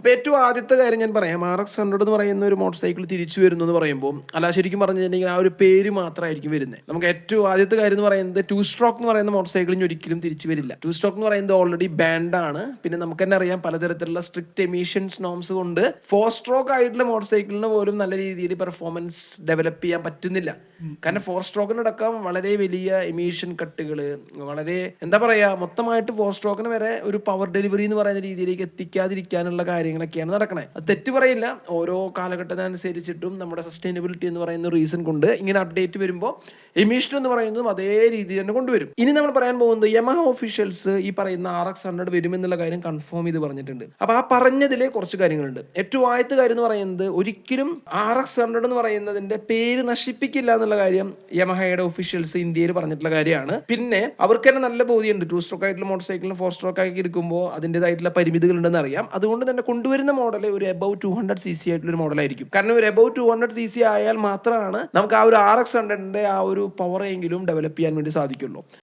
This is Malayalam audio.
അപ്പോൾ ഏറ്റവും ആദ്യത്തെ കാര്യം ഞാൻ പറയാം, RX-100 എന്ന് പറയുന്ന ഒരു മോട്ടോർ സൈക്കിൾ തിരിച്ചു വരുന്നു എന്ന് പറയുമ്പോൾ അല്ല, ശരിക്കും പറഞ്ഞിട്ടുണ്ടെങ്കിൽ ആ ഒരു പേര് മാത്രമായിരിക്കും വരുന്നത്. നമുക്ക് ഏറ്റവും ആദ്യത്തെ കാര്യം എന്ന് പറയുന്നത് 2 സ്ട്രോക്ക് എന്ന് പറയുന്ന മോട്ടോർ സൈക്കിളിന് ഒരിക്കലും തിരിച്ചു വരില്ല. 2 സ്ട്രോക്ക് എന്ന് പറയുന്നത് ഓൾറെഡി ബാൻഡ് ആണ്. പിന്നെ നമുക്ക് തന്നെ അറിയാം പലതരത്തിലുള്ള സ്ട്രിക്റ്റ് എമിഷൻസ് നോംസ് കൊണ്ട് 4 സ്ട്രോക്ക് ആയിട്ടുള്ള മോട്ടോർ സൈക്കിളിന് പോലും നല്ല രീതിയിൽ പെർഫോമൻസ് ഡെവലപ്പ് ചെയ്യാൻ പറ്റുന്നില്ല. കാരണം 4 സ്ട്രോക്കിനടക്കം വളരെ വലിയ എമിഷൻ കട്ടുകൾ, വളരെ എന്താ പറയുക, മൊത്തമായിട്ട് 4 സ്ട്രോക്കിന് വരെ ഒരു പവർ ഡെലിവറി എന്ന് പറയുന്ന രീതിയിലേക്ക് എത്തിക്കാതിരിക്കാനുള്ള കാര്യങ്ങളൊക്കെയാണ് നടക്കണത്. അത് തെറ്റ് പറയില്ല, ഓരോ കാലഘട്ടത്തിനനുസരിച്ചിട്ടും നമ്മുടെ സസ്റ്റൈനബിലിറ്റി എന്ന് പറയുന്ന റീസൺ കൊണ്ട് ഇങ്ങനെ അപ്ഡേറ്റ് വരുമ്പോൾ എമിഷൻ എന്ന് പറയുന്നതും അതേ രീതിയിൽ തന്നെ കൊണ്ടുവരും. ഇനി നമ്മൾ പറയാൻ പോകുന്നത് യമഹ ഒഫീഷ്യൽസ് ഈ പറയുന്ന RX-100 വരുമെന്നുള്ള കാര്യം കൺഫേം ചെയ്ത് പറഞ്ഞിട്ടുണ്ട്. അപ്പൊ ആ പറഞ്ഞതിൽ കുറച്ച് കാര്യങ്ങളുണ്ട്. ഏറ്റവും ആദ്യത്തെ കാര്യം എന്ന് പറയുന്നത് ഒരിക്കലും RX-100 എന്ന് പറയുന്നതിന്റെ പേര് നശിപ്പിക്കില്ല എന്നുള്ള കാര്യം യമഹയുടെ ഒഫീഷ്യൽസ് ഇന്ത്യയിൽ പറഞ്ഞിട്ടുള്ള കാര്യമാണ്. പിന്നെ അവർക്ക് തന്നെ നല്ല ബോധ്യമുണ്ട് 2 സ്ട്രോക്ക് ആയിട്ടുള്ള മോട്ടോർ സൈക്കിളിന് 4 സ്ട്രോക്ക് ആക്കി എടുക്കുമ്പോൾ അതിൻ്റെതായിട്ടുള്ള പരിമിതികൾ ഉണ്ടെന്ന് അറിയാം. അതുകൊണ്ട് തന്നെ കൊണ്ടുവരുന്ന മോഡൽ ഒരു എബവ് 200cc ആയിട്ടുള്ള ഒരു മോഡലായിരിക്കും. കാരണം ഒരു എബവ് 200cc ആയാൽ മാത്രമാണ് നമുക്ക് ആ ഒരു RX-100ന്റെ ആ ഒരു പവറെങ്കിലും ഡെവലപ്പ് ചെയ്യാൻ വേണ്ടി സാധിക്കുള്ളൂ.